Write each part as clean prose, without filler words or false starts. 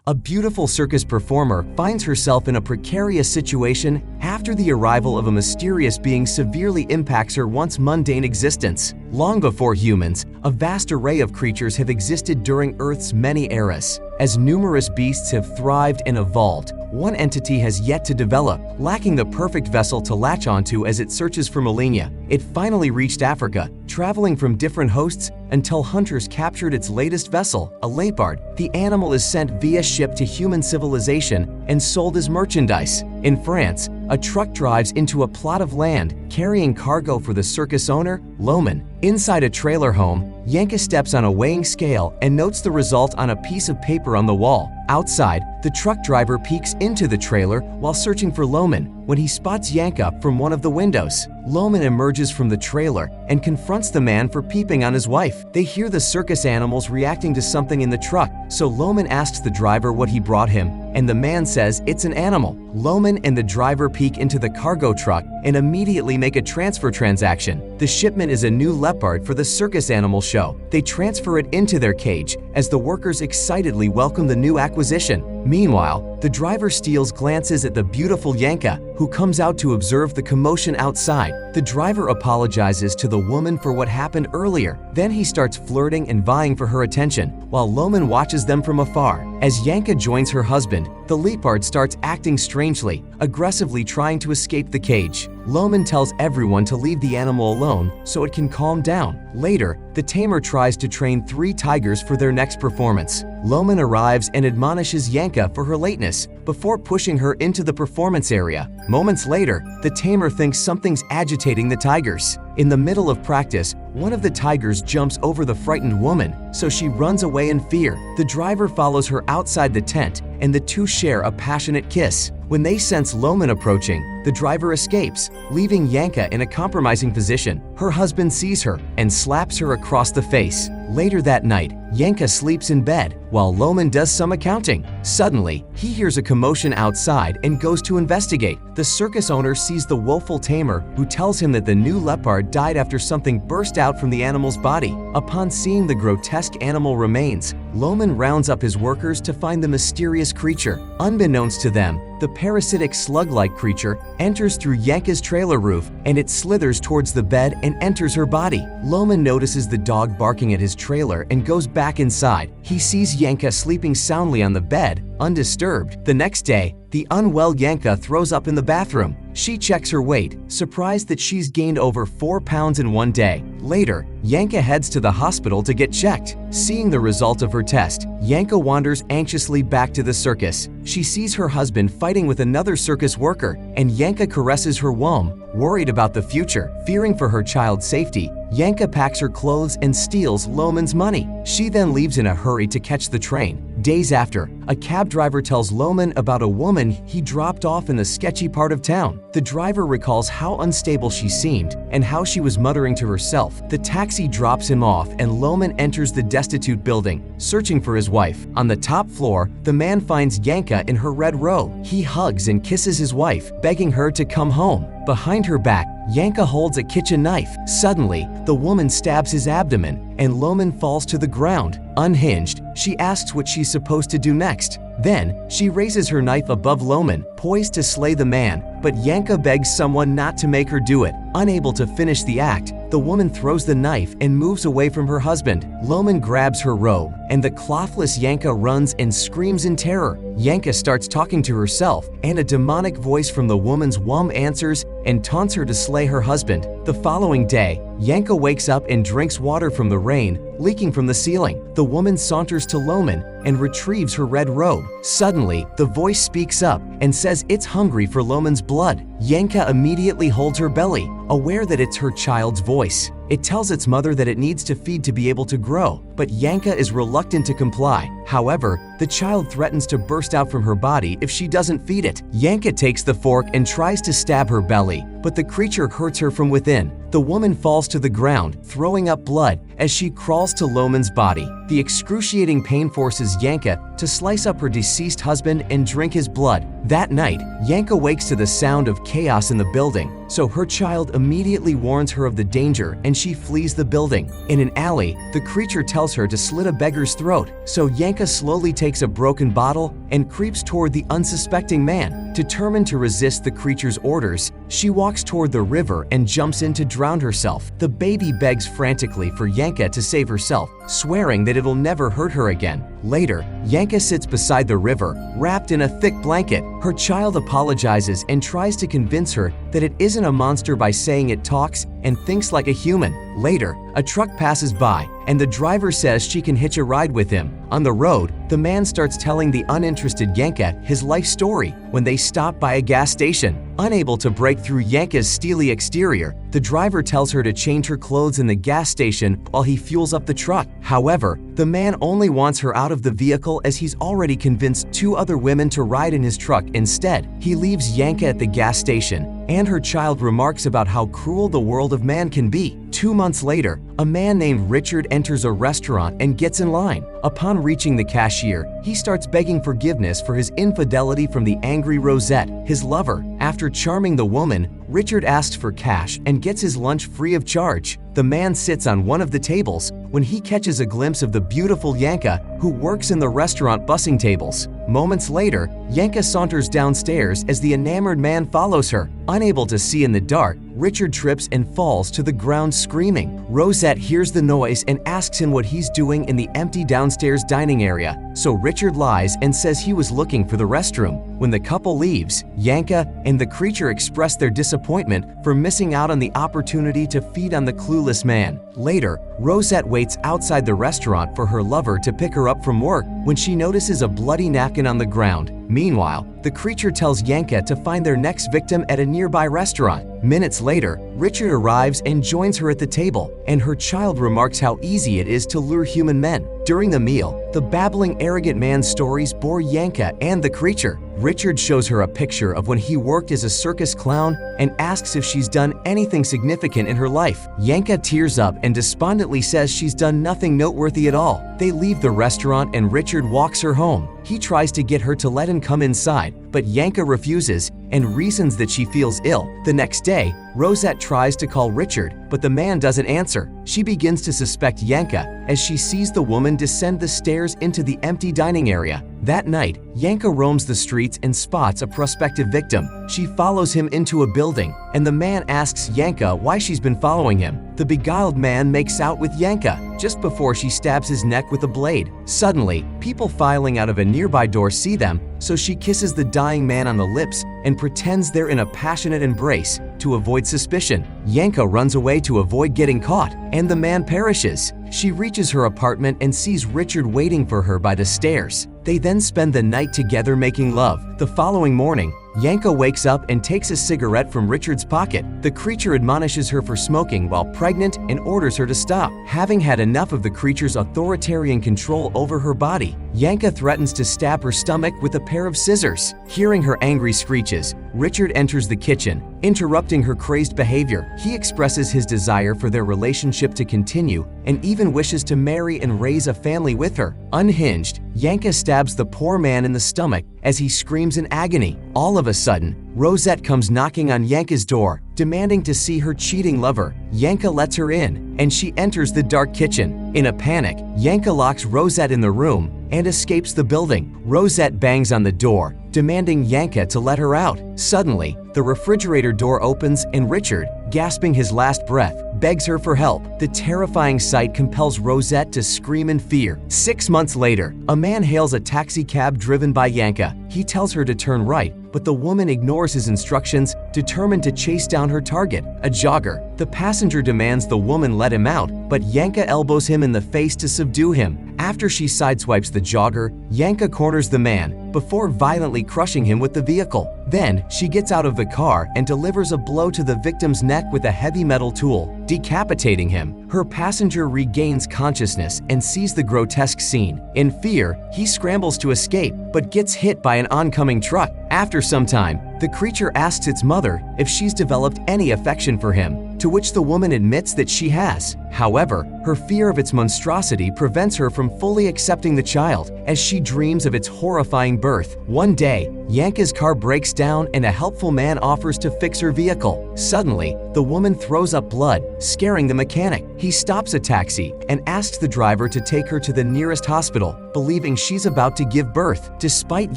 A beautiful circus performer finds herself in a precarious situation after the arrival of a mysterious being severely impacts her once mundane existence. Long before humans, a vast array of creatures have existed during Earth's many eras. As numerous beasts have thrived and evolved, one entity has yet to develop, lacking the perfect vessel to latch onto as it searches for millennia. It finally reached Africa, traveling from different hosts until hunters captured its latest vessel, a leopard. The animal is sent via ship to human civilization and sold as merchandise. In France, a truck drives into a plot of land carrying cargo for the circus owner, Loman. Inside a trailer home, Yanka steps on a weighing scale and notes the result on a piece of paper on the wall. Outside, the truck driver peeks into the trailer while searching for Loman when he spots Yanka from one of the windows. Loman emerges from the trailer and confronts the man for peeping on his wife. They hear the circus animals reacting to something in the truck, so Loman asks the driver what he brought him, and the man says it's an animal. Loman and the driver peek into the cargo truck and immediately make a transfer transaction. The shipment is a new leopard for the circus animal show. They transfer it into their cage as the workers excitedly welcome the new acquisition. Meanwhile, the driver steals glances at the beautiful Yanka, who comes out to observe the commotion outside. The driver apologizes to the woman for what happened earlier. Then he starts flirting and vying for her attention, while Loman watches them from afar. As Yanka joins her husband, the leopard starts acting strangely, aggressively trying to escape the cage. Loman tells everyone to leave the animal alone so it can calm down. Later, the tamer tries to train 3 tigers for their next performance. Loman arrives and admonishes Yanka for her lateness before pushing her into the performance area. Moments later, the tamer thinks something's agitating the tigers. In the middle of practice, one of the tigers jumps over the frightened woman, so she runs away in fear. The driver follows her outside the tent, and the two share a passionate kiss. When they sense Loman approaching, the driver escapes, leaving Yanka in a compromising position. Her husband sees her and slaps her across the face. Later that night, Yanka sleeps in bed while Loman does some accounting. Suddenly, he hears a commotion outside and goes to investigate. The circus owner sees the woeful tamer, who tells him that the new leopard died after something burst out from the animal's body. Upon seeing the grotesque animal remains, Loman rounds up his workers to find the mysterious creature. Unbeknownst to them, the parasitic slug-like creature enters through Yanka's trailer roof, and it slithers towards the bed and enters her body. Loman notices the dog barking at his trailer and goes back inside. He sees Yanka sleeping soundly on the bed, undisturbed. The next day, the unwell Yanka throws up in the bathroom. She checks her weight, surprised that she's gained over 4 pounds in one day. Later, Yanka heads to the hospital to get checked. Seeing the result of her test, Yanka wanders anxiously back to the circus. She sees her husband fighting with another circus worker, and Yanka caresses her womb. Worried about the future, fearing for her child's safety, Yanka packs her clothes and steals Loman's money. She then leaves in a hurry to catch the train. Days after, a cab driver tells Loman about a woman he dropped off in the sketchy part of town. The driver recalls how unstable she seemed and how she was muttering to herself. The taxi drops him off and Loman enters the destitute building, searching for his wife. On the top floor, the man finds Yanka in her red robe. He hugs and kisses his wife, begging her to come home. Behind her back, Yanka holds a kitchen knife. Suddenly, the woman stabs his abdomen, and Loman falls to the ground. Unhinged, she asks what she's supposed to do next. Then, she raises her knife above Loman, poised to slay the man, but Yanka begs someone not to make her do it. Unable to finish the act, the woman throws the knife and moves away from her husband. Loman grabs her robe, and the clothless Yanka runs and screams in terror. Yanka starts talking to herself, and a demonic voice from the woman's womb answers and taunts her to slay her husband. The following day, Yanka wakes up and drinks water from the rain, leaking from the ceiling. The woman saunters to Loman and retrieves her red robe. Suddenly, the voice speaks up and says it's hungry for Loman's blood. Yanka immediately holds her belly, aware that it's her child's voice. It tells its mother that it needs to feed to be able to grow, but Yanka is reluctant to comply. However, the child threatens to burst out from her body if she doesn't feed it. Yanka takes the fork and tries to stab her belly, but the creature hurts her from within. The woman falls to the ground, throwing up blood as she crawls to Loman's body. The excruciating pain forces Yanka to slice up her deceased husband and drink his blood. That night, Yanka wakes to the sound of chaos in the building, so her child immediately warns her of the danger and she flees the building. In an alley, the creature tells her to slit a beggar's throat, so Yanka slowly takes a broken bottle and creeps toward the unsuspecting man. Determined to resist the creature's orders, she walks toward the river and jumps in to drown herself. The baby begs frantically for Yanka to save herself, swearing that it'll never hurt her again. Later, Yanka sits beside the river, wrapped in a thick blanket. Her child apologizes and tries to convince her that it isn't a monster by saying it talks and thinks like a human. Later, a truck passes by, and the driver says she can hitch a ride with him. On the road, the man starts telling the uninterested Yanka his life story when they stop by a gas station. Unable to break through Yanka's steely exterior, the driver tells her to change her clothes in the gas station while he fuels up the truck. However, the man only wants her out of the vehicle as he's already convinced 2 other women to ride in his truck instead. He leaves Yanka at the gas station, and her child remarks about how cruel the world of man can be. 2 months later, a man named Richard enters a restaurant and gets in line. Upon reaching the cashier, he starts begging forgiveness for his infidelity from the angry Rosette, his lover. After charming the woman, Richard asks for cash and gets his lunch free of charge. The man sits on one of the tables when he catches a glimpse of the beautiful Yanka, who works in the restaurant bussing tables. Moments later, Yanka saunters downstairs as the enamored man follows her. Unable to see in the dark, Richard trips and falls to the ground screaming. Rosette hears the noise and asks him what he's doing in the empty downstairs dining area, so Richard lies and says he was looking for the restroom. When the couple leaves, Yanka and the creature express their disappointment for missing out on the opportunity to feed on the clueless man. Later, Rosette waits outside the restaurant for her lover to pick her up from work when she notices a bloody napkin on the ground. Meanwhile, the creature tells Yanka to find their next victim at a nearby restaurant. Minutes later, Richard arrives and joins her at the table, and her child remarks how easy it is to lure human men. During the meal, the babbling, arrogant man's stories bore Yanka and the creature. Richard shows her a picture of when he worked as a circus clown and asks if she's done anything significant in her life. Yanka tears up and despondently says she's done nothing noteworthy at all. They leave the restaurant and Richard walks her home. He tries to get her to let him come inside, but Yanka refuses and reasons that she feels ill. The next day, Rosette tries to call Richard, but the man doesn't answer. She begins to suspect Yanka as she sees the woman descend the stairs into the empty dining area. That night, Yanka roams the streets and spots a prospective victim. She follows him into a building, and the man asks Yanka why she's been following him. The beguiled man makes out with Yanka just before she stabs his neck with a blade. Suddenly, people filing out of a nearby door see them, so she kisses the dying man on the lips and pretends they're in a passionate embrace to avoid suspicion. Yanka runs away to avoid getting caught, and the man perishes. She reaches her apartment and sees Richard waiting for her by the stairs. They then spend the night together making love. The following morning, Yanka wakes up and takes a cigarette from Richard's pocket. The creature admonishes her for smoking while pregnant and orders her to stop. Having had enough of the creature's authoritarian control over her body, Yanka threatens to stab her stomach with a pair of scissors. Hearing her angry screeches, Richard enters the kitchen, interrupting her crazed behavior. He expresses his desire for their relationship to continue and even wishes to marry and raise a family with her. Unhinged, Yanka stabs the poor man in the stomach as he screams in agony. All of a sudden, Rosette comes knocking on Yanka's door, demanding to see her cheating lover. Yanka lets her in, and she enters the dark kitchen. In a panic, Yanka locks Rosette in the room and escapes the building. Rosette bangs on the door, demanding Yanka to let her out. Suddenly, the refrigerator door opens and Richard, gasping his last breath, begs her for help. The terrifying sight compels Rosette to scream in fear. 6 months later, a man hails a taxi cab driven by Yanka. He tells her to turn right, but the woman ignores his instructions, determined to chase down her target, a jogger. The passenger demands the woman let him out, but Yanka elbows him in the face to subdue him. After she sideswipes the jogger, Yanka corners the man before violently crushing him with the vehicle. Then, she gets out of the car and delivers a blow to the victim's neck with a heavy metal tool, decapitating him. Her passenger regains consciousness and sees the grotesque scene. In fear, he scrambles to escape, but gets hit by an oncoming truck. After some time, the creature asks its mother if she's developed any affection for him, to which the woman admits that she has. However, her fear of its monstrosity prevents her from fully accepting the child as she dreams of its horrifying birth. One day, Yanka's car breaks down and a helpful man offers to fix her vehicle. Suddenly, the woman throws up blood, scaring the mechanic. He stops a taxi and asks the driver to take her to the nearest hospital, believing she's about to give birth. Despite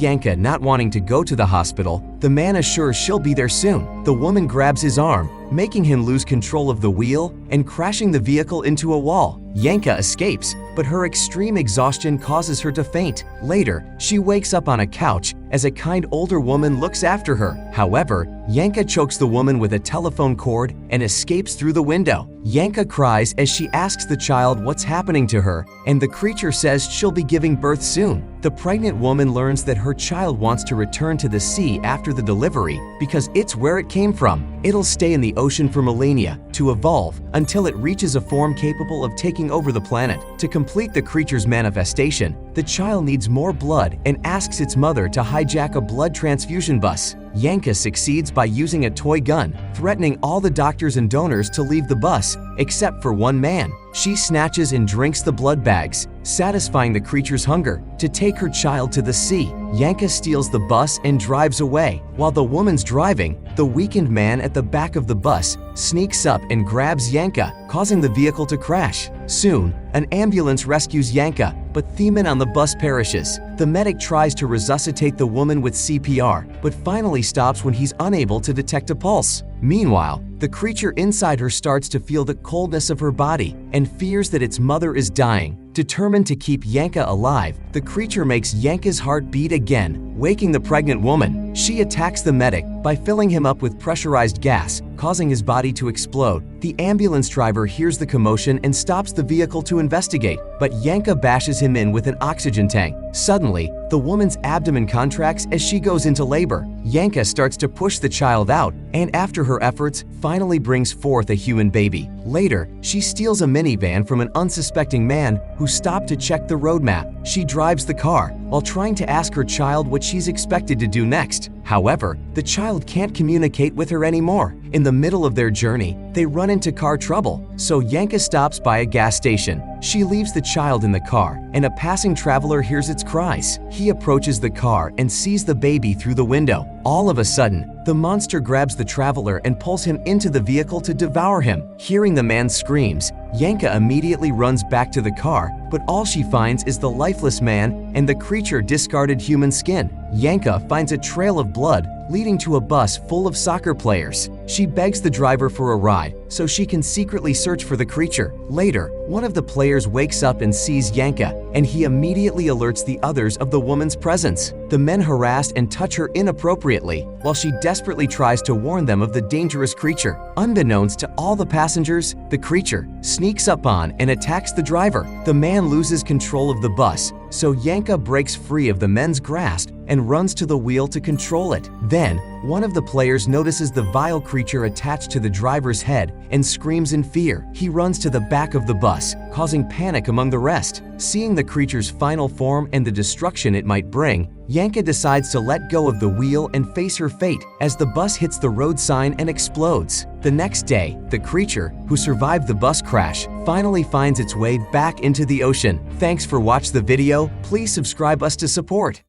Yanka not wanting to go to the hospital, the man assures she'll be there soon. The woman grabs his arm, making him lose control of the wheel and crashing the vehicle into a wall. Yanka escapes, but her extreme exhaustion causes her to faint. Later, she wakes up on a couch as a kind older woman looks after her. However, Yanka chokes the woman with a telephone cord and escapes through the window. Yanka cries as she asks the child what's happening to her, and the creature says she'll be giving birth soon. The pregnant woman learns that her child wants to return to the sea after the delivery because it's where it came from. It'll stay in the ocean for millennia to evolve until it reaches a form capable of taking over the planet. To complete the creature's manifestation, the child needs more blood and asks its mother to hijack a blood transfusion bus. Yanka succeeds by using a toy gun, threatening all the doctors and donors to leave the bus, except for one man. She snatches and drinks the blood bags, satisfying the creature's hunger to take her child to the sea. Yanka steals the bus and drives away. While the woman's driving, the weakened man at the back of the bus sneaks up and grabs Yanka, causing the vehicle to crash. Soon, an ambulance rescues Yanka, but the man on the bus perishes. The medic tries to resuscitate the woman with CPR, but finally stops when he's unable to detect a pulse. Meanwhile, the creature inside her starts to feel the coldness of her body and fears that its mother is dying. Determined to keep Yanka alive, the creature makes Yanka's heart beat again, waking the pregnant woman. She attacks the medic by filling him up with pressurized gas, causing his body to explode. The ambulance driver hears the commotion and stops the vehicle to investigate, but Yanka bashes him in with an oxygen tank. Suddenly, the woman's abdomen contracts as she goes into labor. Yanka starts to push the child out, and after her efforts, finally brings forth a human baby. Later, she steals a minivan from an unsuspecting man who stopped to check the road map. She drives the car while trying to ask her child what she's expected to do next. However, the child can't communicate with her anymore. In the middle of their journey, they run into car trouble, so Yanka stops by a gas station. She leaves the child in the car, and a passing traveler hears its cries. He approaches the car and sees the baby through the window. All of a sudden, the monster grabs the traveler and pulls him into the vehicle to devour him. Hearing the man's screams, Yanka immediately runs back to the car, but all she finds is the lifeless man and the creature discarded human skin. Yanka finds a trail of blood leading to a bus full of soccer players. She begs the driver for a ride so she can secretly search for the creature. Later, one of the players wakes up and sees Yanka, and he immediately alerts the others of the woman's presence. The men harass and touch her inappropriately, while she desperately tries to warn them of the dangerous creature. Unbeknownst to all the passengers, the creature sneaks up on and attacks the driver. The man loses control of the bus, so Yanka breaks free of the men's grasp and runs to the wheel to control it. Then, one of the players notices the vile creature attached to the driver's head and screams in fear. He runs to the back of the bus, causing panic among the rest. Seeing the creature's final form and the destruction it might bring, Yanka decides to let go of the wheel and face her fate as the bus hits the road sign and explodes. The next day, the creature, who survived the bus crash, finally finds its way back into the ocean. Thanks for watching the video. Please subscribe us to support.